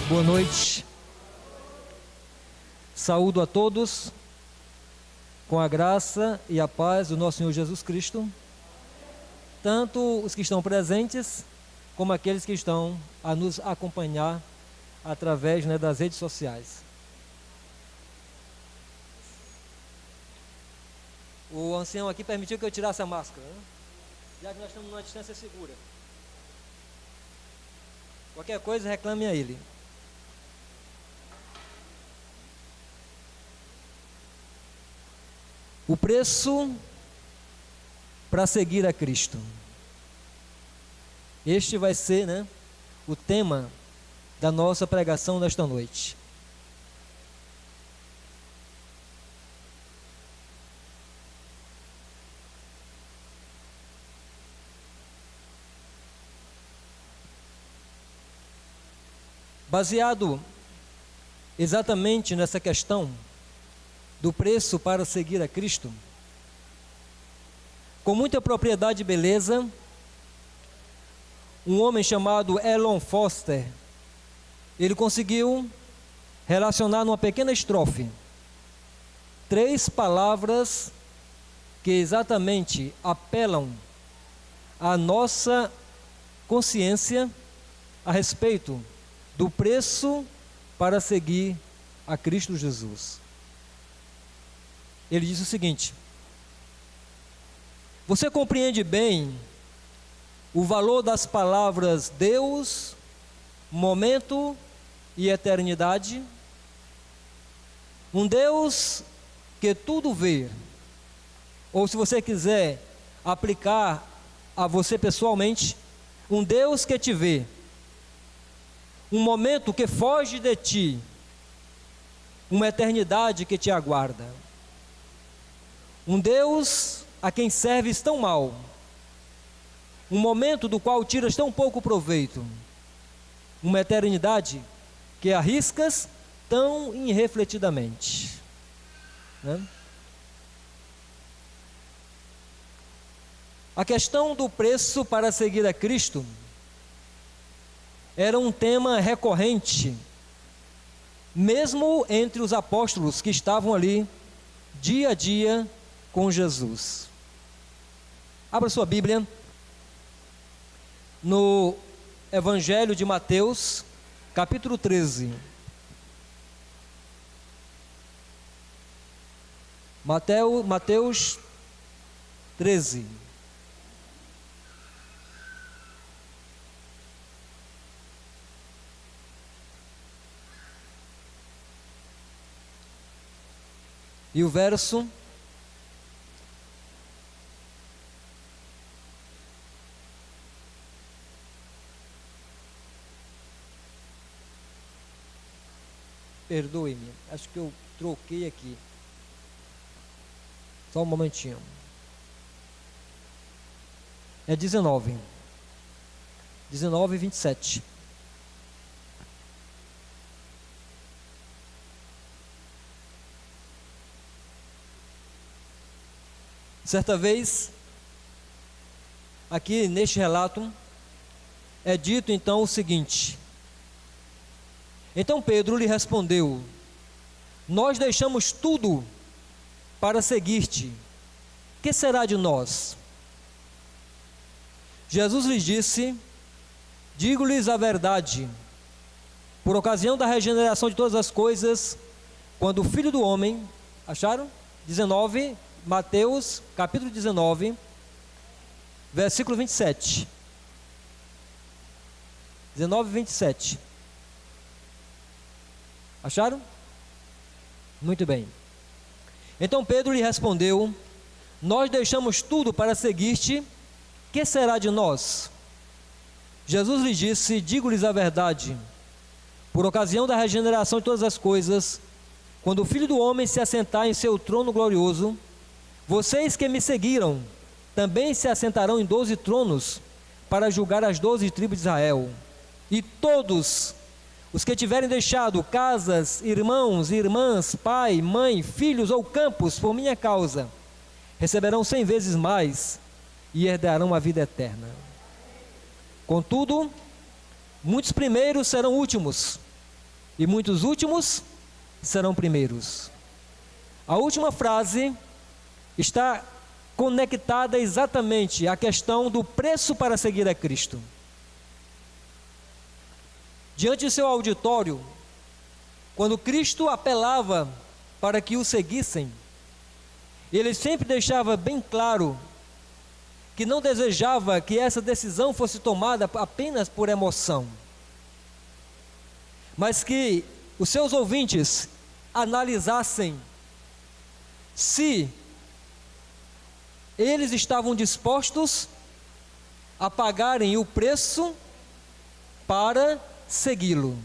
Boa noite. Saúdo a todos com a graça e a paz do nosso Senhor Jesus Cristo, tanto os que estão presentes, como aqueles que estão a nos acompanhar através das redes sociais. O ancião aqui permitiu que eu tirasse a máscara, né? Já que nós estamos numa distância segura. Qualquer coisa, reclame a ele. O preço para seguir a Cristo. Este vai ser, o tema da nossa pregação nesta noite. Baseado exatamente nessa questão do preço para seguir a Cristo, com muita propriedade e beleza, um homem chamado Elon Foster, ele conseguiu relacionar numa pequena estrofe 3 palavras que exatamente apelam à nossa consciência a respeito do preço para seguir a Cristo Jesus. Ele diz o seguinte: você compreende bem o valor das palavras Deus, momento e eternidade? Um Deus que tudo vê, ou se você quiser aplicar a você pessoalmente, um Deus que te vê, um momento que foge de ti, uma eternidade que te aguarda. Um Deus a quem serves tão mal, um momento do qual tiras tão pouco proveito, uma eternidade que arriscas tão irrefletidamente, A questão do preço para seguir a Cristo era um tema recorrente, mesmo entre os apóstolos que estavam ali dia a dia com Jesus. Abra sua Bíblia no Evangelho de Mateus, capítulo 13. Mateus 13. E o verso perdoe-me, acho que eu troquei aqui. Só um momentinho. É 19 e 27. Certa vez, aqui neste relato, é dito então o seguinte: então Pedro lhe respondeu: nós deixamos tudo para seguir-te, que será de nós? Jesus lhe disse: digo-lhes a verdade, por ocasião da regeneração de todas as coisas, quando o Filho do Homem, acharam? 19, Mateus capítulo 19, versículo 27. 19 e 27. Acharam? Muito bem. Então Pedro lhe respondeu: nós deixamos tudo para seguir-te, que será de nós? Jesus lhe disse: digo-lhes a verdade, por ocasião da regeneração de todas as coisas, quando o Filho do Homem se assentar em seu trono glorioso, vocês que me seguiram, também se assentarão em 12 tronos, para julgar as 12 tribos de Israel. E todos os que tiverem deixado casas, irmãos, irmãs, pai, mãe, filhos ou campos por minha causa, receberão 100 vezes mais e herdarão a vida eterna. Contudo, muitos primeiros serão últimos, e muitos últimos serão primeiros. A última frase está conectada exatamente à questão do preço para seguir a Cristo. Diante do seu auditório, quando Cristo apelava para que o seguissem, ele sempre deixava bem claro que não desejava que essa decisão fosse tomada apenas por emoção, mas que os seus ouvintes analisassem se eles estavam dispostos a pagarem o preço para segui-lo.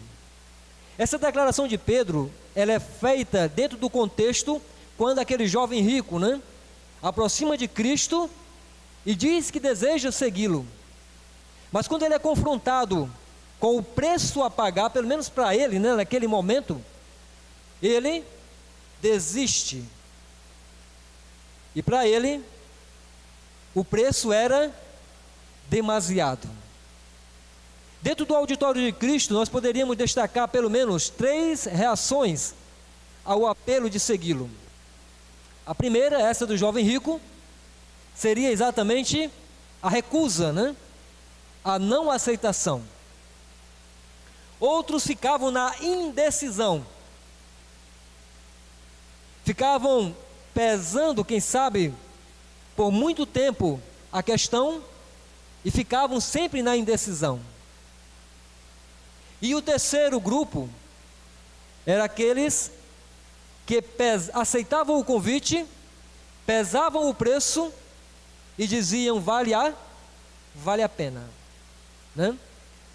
Essa declaração de Pedro, ela é feita dentro do contexto quando aquele jovem rico, aproxima de Cristo e diz que deseja segui-lo. Mas quando ele é confrontado com o preço a pagar, pelo menos para ele, naquele momento, ele desiste. E para ele, o preço era demasiado. Dentro do auditório de Cristo, nós poderíamos destacar pelo menos 3 reações ao apelo de segui-lo. A primeira, essa do jovem rico, seria exatamente a recusa, a não aceitação. Outros ficavam na indecisão, ficavam pesando, quem sabe, por muito tempo a questão e ficavam sempre na indecisão. E o terceiro grupo era aqueles que aceitavam o convite, pesavam o preço e diziam: vale a pena,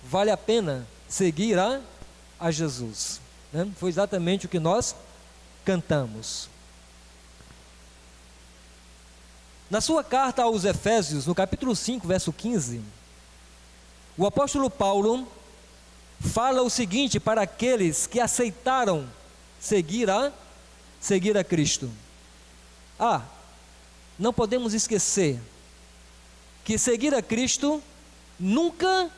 vale a pena seguir a Jesus. Foi exatamente o que nós cantamos. Na sua carta aos Efésios, no capítulo 5, verso 15, o apóstolo Paulo fala o seguinte para aqueles que aceitaram seguir a Cristo. Não podemos esquecer que seguir a Cristo nunca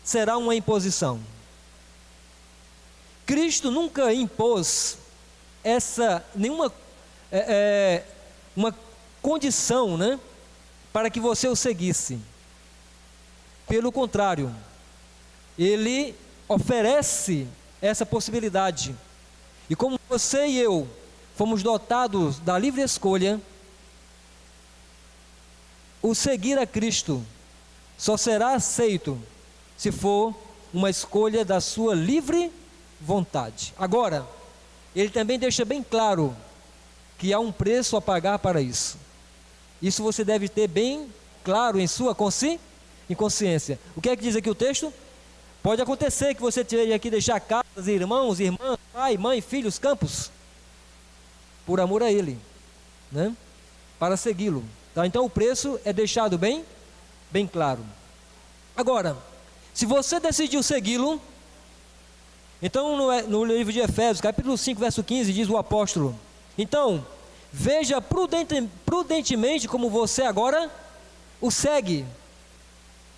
será uma imposição. Cristo nunca impôs nenhuma uma condição, para que você o seguisse. Pelo contrário, Ele oferece essa possibilidade. E como você e eu fomos dotados da livre escolha, o seguir a Cristo só será aceito se for uma escolha da sua livre vontade. Agora, ele também deixa bem claro que há um preço a pagar para isso. Isso você deve ter bem claro em sua consciência. O que é que diz aqui o texto? Pode acontecer que você tenha que deixar casas, irmãos, irmãs, pai, mãe, filhos, campos, por amor a Ele, para segui-lo. Então o preço é deixado bem claro. Agora, se você decidiu segui-lo, então no livro de Efésios, capítulo 5, verso 15, diz o apóstolo: então, veja prudentemente como você agora o segue.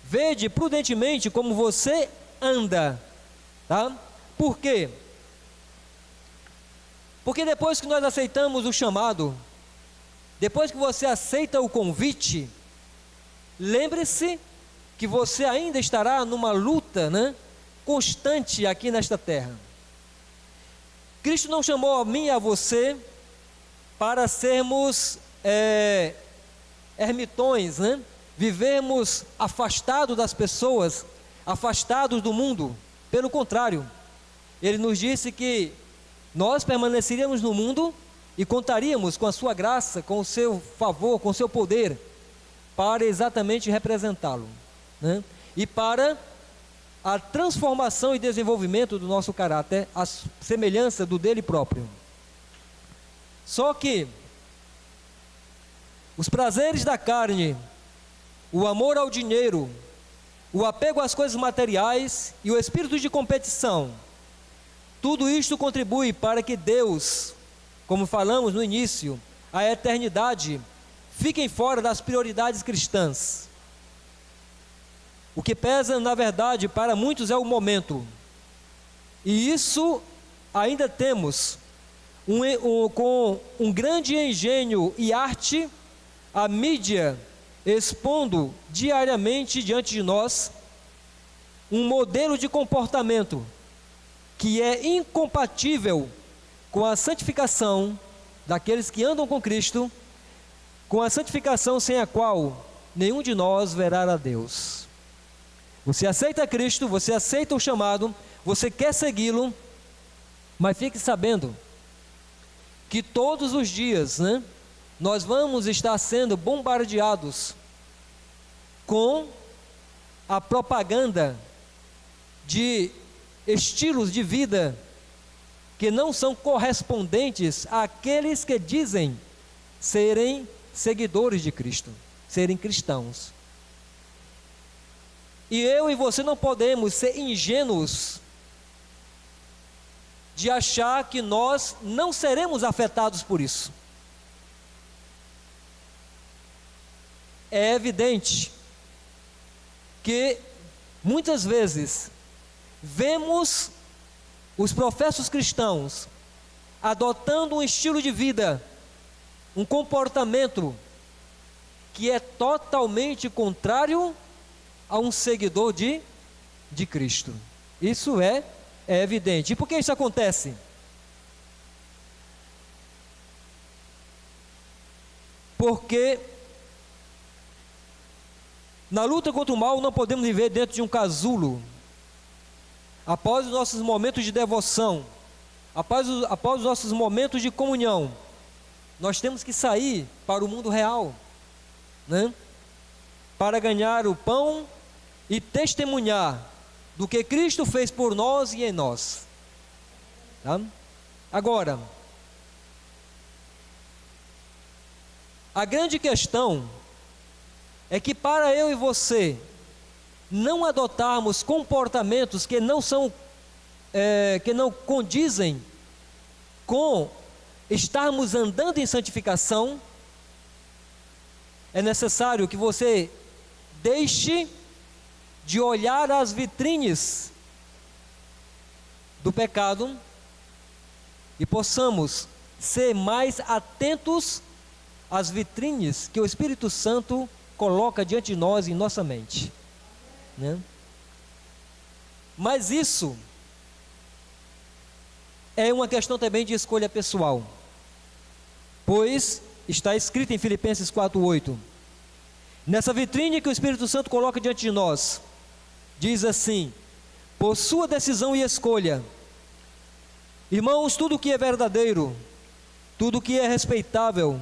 Vede prudentemente como você anda. Por quê? Porque depois que nós aceitamos o chamado, depois que você aceita o convite, lembre-se que você ainda estará numa luta, constante aqui nesta terra. Cristo não chamou a mim e a você para sermos ermitões, vivermos afastados das pessoas, afastados do mundo. Pelo contrário, Ele nos disse que nós permaneceríamos no mundo e contaríamos com a sua graça, com o seu favor, com o seu poder, para exatamente representá-lo, e para a transformação e desenvolvimento do nosso caráter, a semelhança do dele próprio. Só que os prazeres da carne, o amor ao dinheiro, o apego às coisas materiais e o espírito de competição, tudo isto contribui para que Deus, como falamos no início, a eternidade, fiquem fora das prioridades cristãs. O que pesa, na verdade, para muitos é o momento. E isso ainda temos com um grande engenho e arte, a mídia expondo diariamente diante de nós um modelo de comportamento que é incompatível com a santificação daqueles que andam com Cristo, com a santificação sem a qual nenhum de nós verá a Deus. Você aceita Cristo, você aceita o chamado, você quer segui-lo, mas fique sabendo que todos os dias, nós vamos estar sendo bombardeados com a propaganda de estilos de vida que não são correspondentes àqueles que dizem serem seguidores de Cristo, serem cristãos. E eu e você não podemos ser ingênuos de achar que nós não seremos afetados por isso. É evidente que muitas vezes vemos os professos cristãos adotando um estilo de vida, um comportamento que é totalmente contrário a um seguidor de Cristo. Isso é evidente. E por que isso acontece? Porque na luta contra o mal não podemos viver dentro de um casulo. Após os nossos momentos de devoção, após os nossos momentos de comunhão, nós temos que sair para o mundo real, para ganhar o pão e testemunhar do que Cristo fez por nós e em nós. Tá? Agora, a grande questão é que para eu e você não adotarmos comportamentos que não condizem com estarmos andando em santificação, é necessário que você deixe de olhar as vitrines do pecado e possamos ser mais atentos às vitrines que o Espírito Santo coloca diante de nós em nossa mente. Mas isso é uma questão também de escolha pessoal, pois está escrito em Filipenses 4:8, nessa vitrine que o Espírito Santo coloca diante de nós, diz assim: por sua decisão e escolha, irmãos, tudo que é verdadeiro, tudo que é respeitável,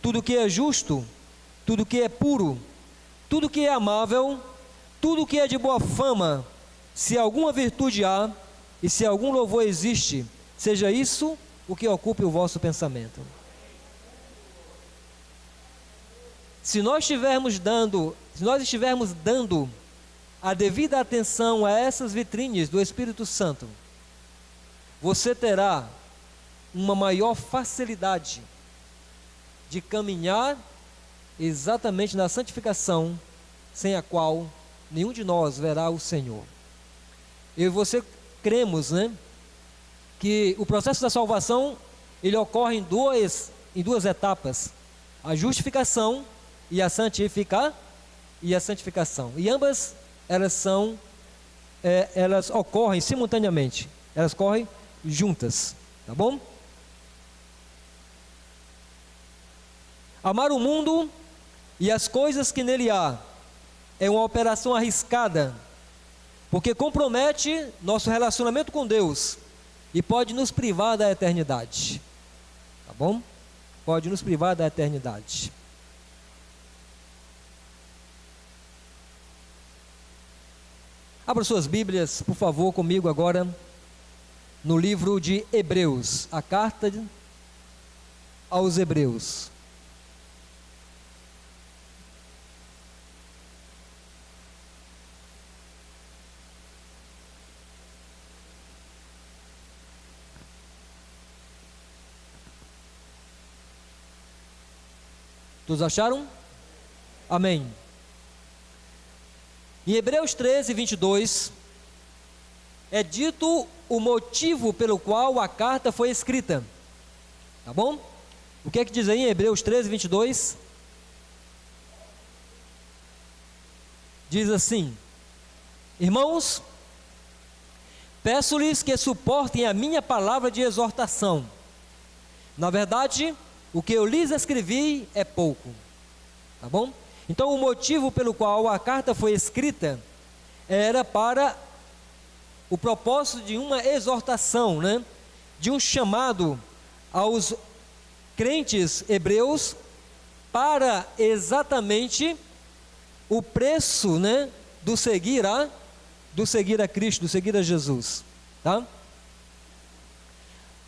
tudo que é justo, tudo que é puro, tudo que é amável, tudo que é de boa fama, se alguma virtude há e se algum louvor existe, seja isso o que ocupe o vosso pensamento. Se nós estivermos dando a devida atenção a essas vitrines do Espírito Santo, você terá uma maior facilidade de caminhar exatamente na santificação, sem a qual nenhum de nós verá o Senhor. Eu e você cremos, que o processo da salvação, ele ocorre em duas etapas: a justificação e a santificação. E ambas elas ocorrem simultaneamente, elas correm juntas, tá bom? Amar o mundo e as coisas que nele há é uma operação arriscada, porque compromete nosso relacionamento com Deus e pode nos privar da eternidade, tá bom? Pode nos privar da eternidade. Abra suas Bíblias, por favor, comigo agora, no livro de Hebreus, a carta aos Hebreus. Todos acharam? Amém. Em Hebreus 13, 22, é dito o motivo pelo qual a carta foi escrita. Tá bom? O que é que diz aí em Hebreus 13, 22? Diz assim: irmãos, peço-lhes que suportem a minha palavra de exortação. Na verdade, o que eu lhes escrevi é pouco. Tá bom? Então, o motivo pelo qual a carta foi escrita era para o propósito de uma exortação, né? De um chamado aos crentes hebreus para exatamente o preço, né, do seguir a Cristo, do seguir a Jesus, tá?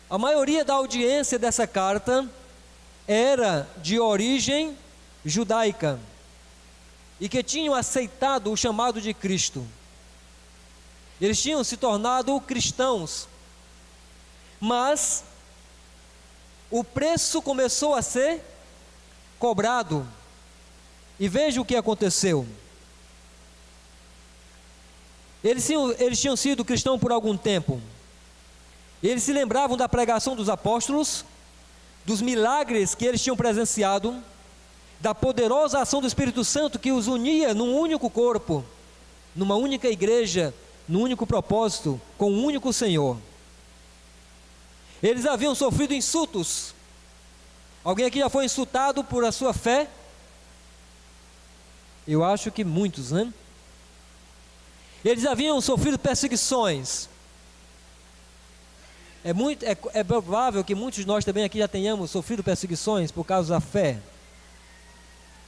A maioria da audiência dessa carta era de origem judaica e que tinham aceitado o chamado de Cristo. Eles tinham se tornado cristãos, mas o preço começou a ser cobrado. E veja o que aconteceu. Eles tinham sido cristãos por algum tempo. Eles se lembravam da pregação dos apóstolos, dos milagres que eles tinham presenciado, da poderosa ação do Espírito Santo que os unia num único corpo, numa única igreja, num único propósito, com um único Senhor. Eles haviam sofrido insultos. Alguém aqui já foi insultado por a sua fé? Eu acho que muitos, né? Eles haviam sofrido perseguições. É provável que muitos de nós também aqui já tenhamos sofrido perseguições por causa da fé.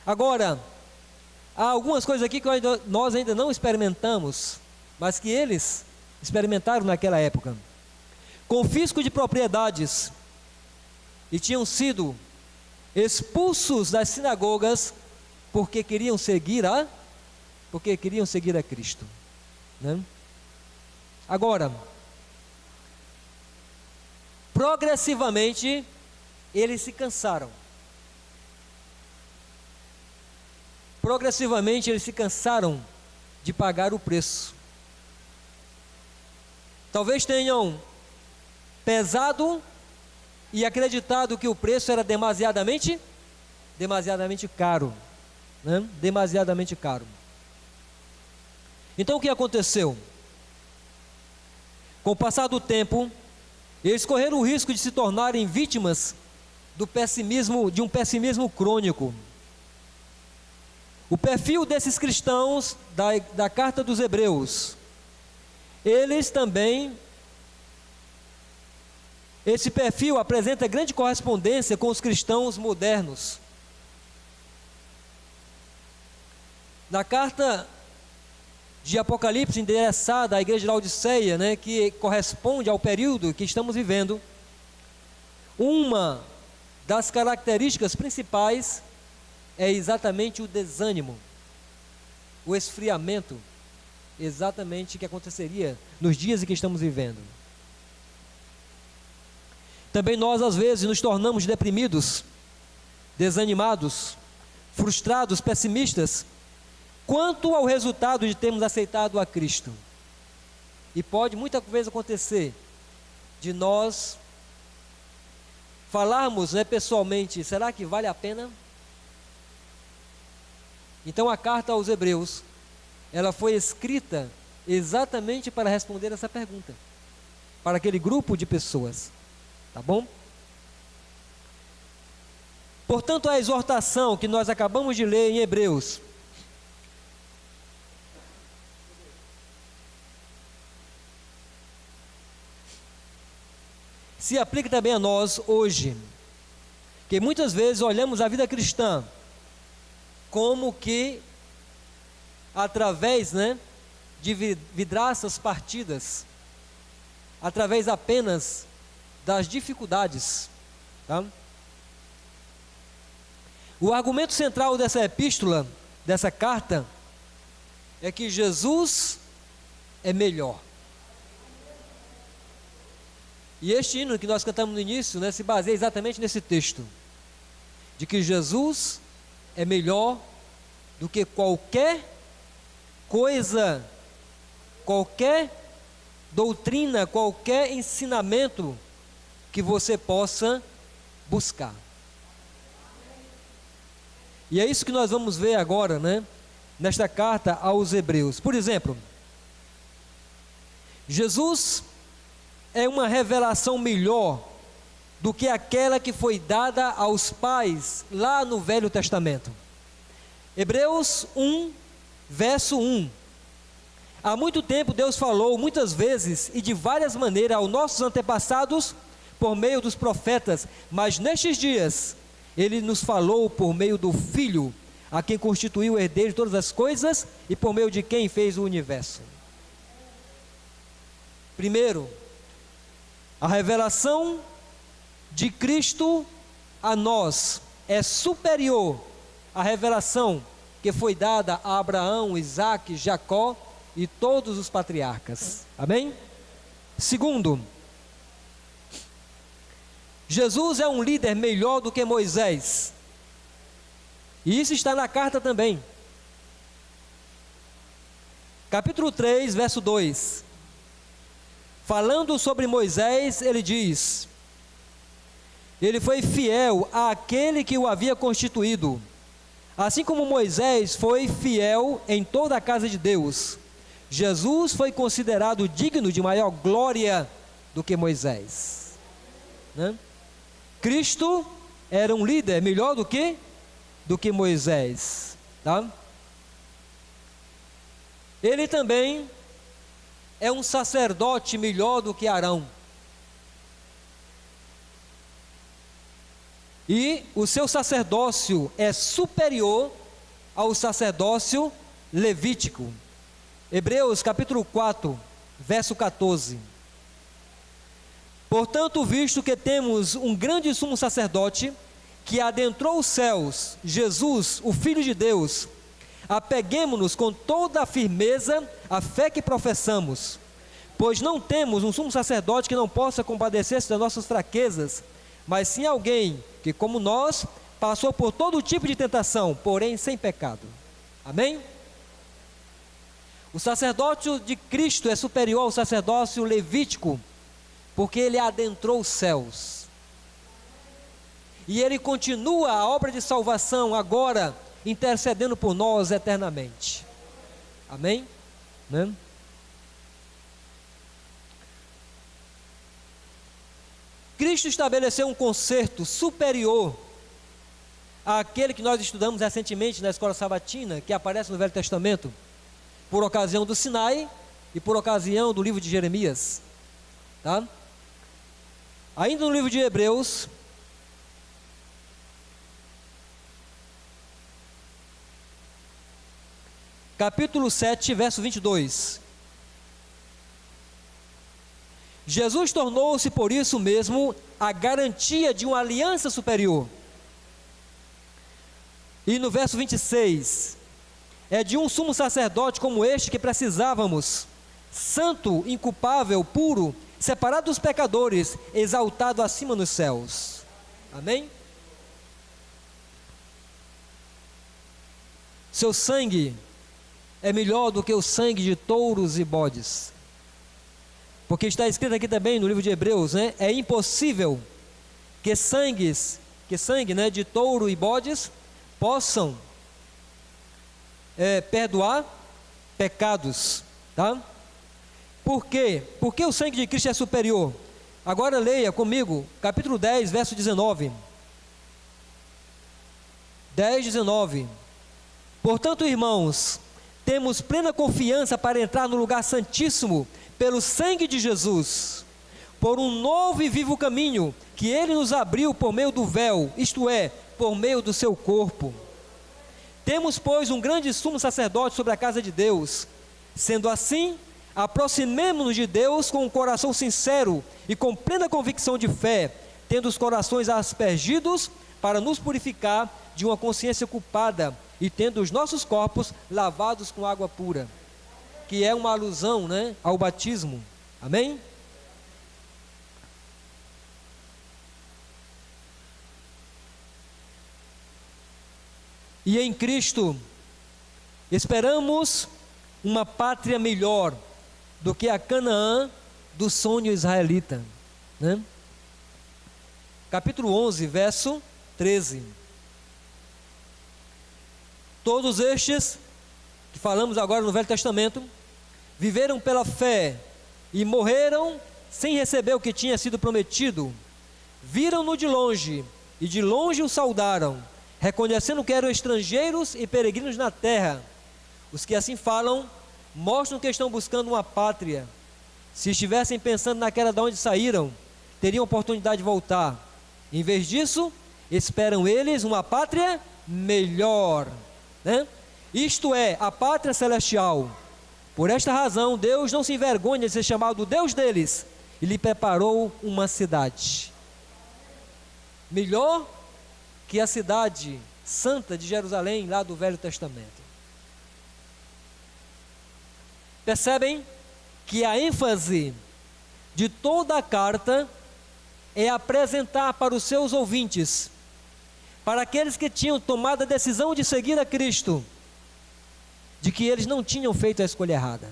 Agora, há algumas coisas aqui que nós ainda não experimentamos, mas que eles experimentaram naquela época. Confisco de propriedades, e tinham sido expulsos das sinagogas porque queriam seguir a Cristo, né? Agora, progressivamente eles se cansaram. Progressivamente eles se cansaram de pagar o preço. Talvez tenham pesado e acreditado que o preço era demasiadamente caro, né? Demasiadamente caro. Então o que aconteceu? Com o passar do tempo, eles correram o risco de se tornarem vítimas de um pessimismo crônico. O perfil desses cristãos da carta dos Hebreus, esse perfil apresenta grande correspondência com os cristãos modernos. Na carta de Apocalipse endereçada à igreja de Laodiceia, né, que corresponde ao período que estamos vivendo, uma das características principais é exatamente o desânimo, o esfriamento, exatamente o que aconteceria nos dias em que estamos vivendo. Também nós às vezes nos tornamos deprimidos, desanimados, frustrados, pessimistas, quanto ao resultado de termos aceitado a Cristo. E pode muitas vezes acontecer de nós falarmos, né, pessoalmente, será que vale a pena? Então a carta aos Hebreus, ela foi escrita exatamente para responder essa pergunta, para aquele grupo de pessoas, tá bom? Portanto, a exortação que nós acabamos de ler em Hebreus, se aplica também a nós hoje, que muitas vezes olhamos a vida cristã como que através, né, de vidraças partidas, através apenas das dificuldades, tá? O argumento central dessa epístola, dessa carta, é que Jesus é melhor. E este hino que nós cantamos no início, né, se baseia exatamente nesse texto, de que Jesus é melhor do que qualquer coisa, qualquer doutrina, qualquer ensinamento que você possa buscar. E é isso que nós vamos ver agora, né? Nesta carta aos Hebreus. Por exemplo, Jesus é uma revelação melhor do que aquela que foi dada aos pais lá no Velho Testamento. Hebreus 1, verso 1. Há muito tempo Deus falou muitas vezes e de várias maneiras aos nossos antepassados por meio dos profetas, mas nestes dias Ele nos falou por meio do Filho, a quem constituiu o herdeiro de todas as coisas e por meio de quem fez o universo. Primeiro, a revelação de Cristo a nós é superior à revelação que foi dada a Abraão, Isaque, Jacó e todos os patriarcas. Amém? Segundo, Jesus é um líder melhor do que Moisés. E isso está na carta também. Capítulo 3, verso 2. Falando sobre Moisés, ele diz: ele foi fiel àquele que o havia constituído, assim como Moisés foi fiel em toda a casa de Deus. Jesus foi considerado digno de maior glória do que Moisés, né? Cristo era um líder melhor do que Moisés, tá? Ele também é um sacerdote melhor do que Arão. E o seu sacerdócio é superior ao sacerdócio levítico. Hebreus capítulo 4, verso 14. Portanto, visto que temos um grande sumo sacerdote, que adentrou os céus, Jesus, o Filho de Deus, apeguemo-nos com toda a firmeza à fé que professamos, pois não temos um sumo sacerdote que não possa compadecer-se das nossas fraquezas, mas sim alguém que, como nós, passou por todo tipo de tentação, porém sem pecado. Amém? O sacerdócio de Cristo é superior ao sacerdócio levítico, porque ele adentrou os céus. E ele continua a obra de salvação agora, intercedendo por nós eternamente. Amém? Né? Cristo estabeleceu um concerto superior àquele que nós estudamos recentemente na escola sabatina, que aparece no Velho Testamento, por ocasião do Sinai e por ocasião do livro de Jeremias, tá? Ainda no livro de Hebreus, capítulo 7, verso 22. Jesus tornou-se por isso mesmo a garantia de uma aliança superior. E no verso 26, é de um sumo sacerdote como este que precisávamos, santo, inculpável, puro, separado dos pecadores, exaltado acima nos céus. Amém? Seu sangue é melhor do que o sangue de touros e bodes, porque está escrito aqui também no livro de Hebreus, né? É impossível que sangue, né, de touro e bodes possam perdoar pecados, tá? Por quê? Porque o sangue de Cristo é superior. Agora leia comigo, capítulo 10, verso 19. 10, 19. Portanto, irmãos, temos plena confiança para entrar no lugar santíssimo pelo sangue de Jesus, por um novo e vivo caminho que Ele nos abriu por meio do véu, isto é, por meio do seu corpo. Temos, pois, um grande sumo sacerdote sobre a casa de Deus. Sendo assim, aproximemo-nos de Deus com um coração sincero e com plena convicção de fé, tendo os corações aspergidos para nos purificar de uma consciência culpada e tendo os nossos corpos lavados com água pura, que é uma alusão, né, ao batismo. Amém? E em Cristo esperamos uma pátria melhor do que a Canaã do sonho israelita, né? Capítulo 11, verso 13. Todos estes que falamos agora no Velho Testamento viveram pela fé e morreram sem receber o que tinha sido prometido. Viram-no de longe e de longe o saudaram, reconhecendo que eram estrangeiros e peregrinos na terra. Os que assim falam mostram que estão buscando uma pátria. Se estivessem pensando naquela de onde saíram, teriam oportunidade de voltar. Em vez disso, esperam eles uma pátria melhor, né? Isto é, a pátria celestial. Por esta razão, Deus não se envergonha de ser chamado o Deus deles, e lhe preparou uma cidade melhor que a cidade santa de Jerusalém, lá do Velho Testamento. Percebem que a ênfase de toda a carta é apresentar para os seus ouvintes, para aqueles que tinham tomado a decisão de seguir a Cristo, de que eles não tinham feito a escolha errada,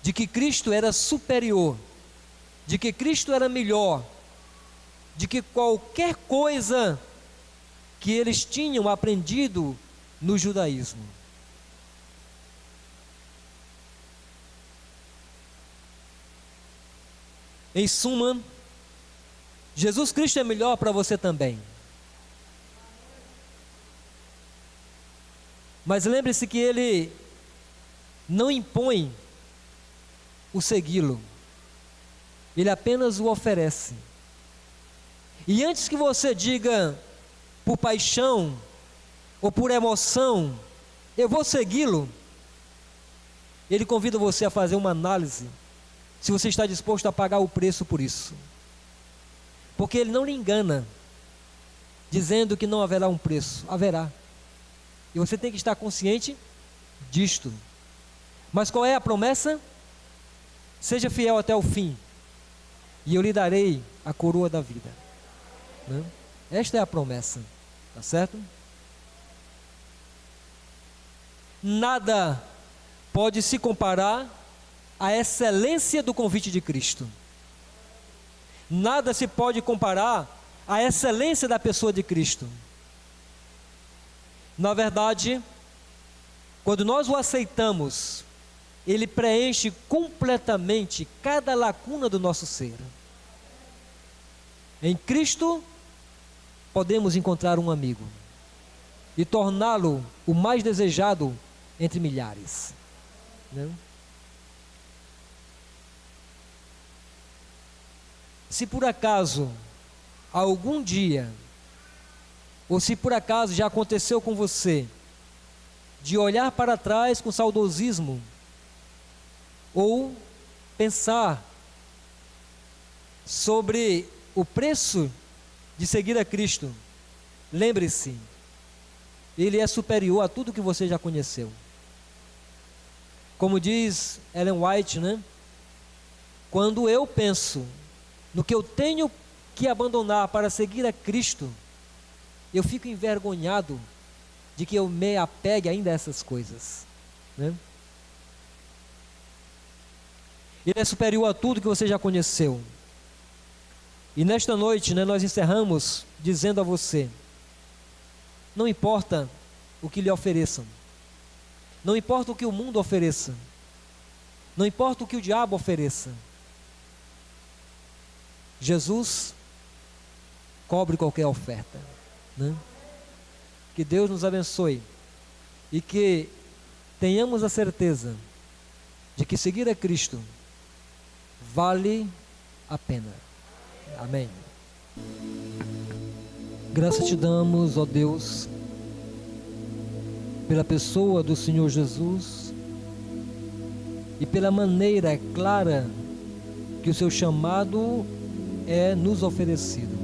de que Cristo era superior, de que Cristo era melhor, de que qualquer coisa que eles tinham aprendido no judaísmo. Em suma, Jesus Cristo é melhor para você também. Mas lembre-se que Ele não impõe o segui-lo, Ele apenas o oferece. E antes que você diga por paixão ou por emoção, eu vou segui-lo, Ele convida você a fazer uma análise, se você está disposto a pagar o preço por isso. Porque Ele não lhe engana, dizendo que não haverá um preço. Haverá. E você tem que estar consciente disto. Mas qual é a promessa? Seja fiel até o fim, e eu lhe darei a coroa da vida, né? Esta é a promessa, tá certo? Nada pode se comparar à excelência do convite de Cristo. Nada se pode comparar à excelência da pessoa de Cristo. Na verdade, quando nós o aceitamos, Ele preenche completamente cada lacuna do nosso ser. Em Cristo, podemos encontrar um amigo e torná-lo o mais desejado entre milhares, né? Se por acaso, algum dia, ou se por acaso já aconteceu com você, de olhar para trás com saudosismo, ou pensar sobre o preço de seguir a Cristo, lembre-se, Ele é superior a tudo que você já conheceu. Como diz Ellen White, né? Quando eu penso no que eu tenho que abandonar para seguir a Cristo, eu fico envergonhado de que eu me apegue ainda a essas coisas, né? Ele é superior a tudo que você já conheceu. E nesta noite, né, nós encerramos dizendo a você: não importa o que lhe ofereçam, não importa o que o mundo ofereça, não importa o que o diabo ofereça, Jesus cobre qualquer oferta, né? Que Deus nos abençoe e que tenhamos a certeza de que seguir a Cristo vale a pena. Amém. Graças te damos, ó Deus, pela pessoa do Senhor Jesus e pela maneira clara que o seu chamado é nos oferecido.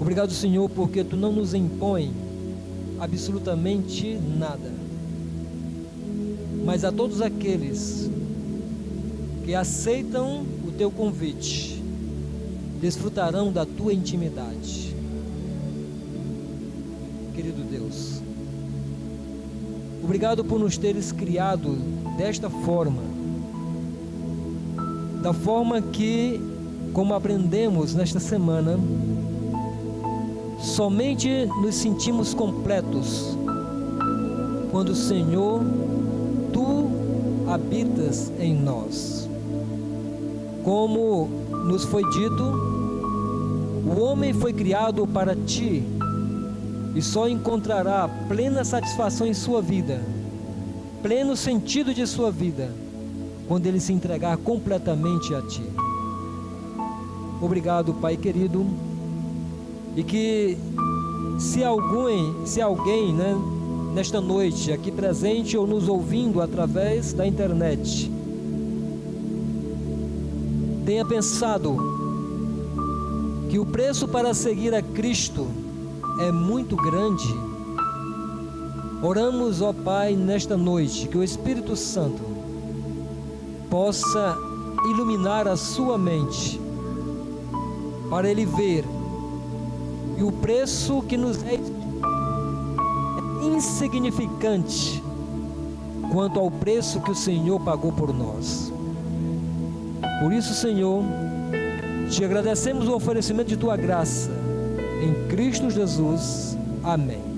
Obrigado, Senhor, porque tu não nos impõe absolutamente nada, mas a todos aqueles que aceitam o teu convite, desfrutarão da tua intimidade. Querido Deus, Obrigado por nos teres criado desta forma, da forma que, como aprendemos nesta semana, somente nos sentimos completos quando, Senhor, Tu habitas em nós. Como nos foi dito, o homem foi criado para Ti e só encontrará plena satisfação em sua vida, pleno sentido de sua vida, quando ele se entregar completamente a Ti. Obrigado, Pai querido, e que se alguém, nesta noite, aqui presente ou nos ouvindo através da internet, tenha pensado que o preço para seguir a Cristo é muito grande, oramos, ó Pai, nesta noite, que o Espírito Santo possa iluminar a sua mente, para ele ver que o preço que nos é insignificante quanto ao preço que o Senhor pagou por nós. Por isso, Senhor, te agradecemos o oferecimento de Tua graça, em Cristo Jesus. Amém.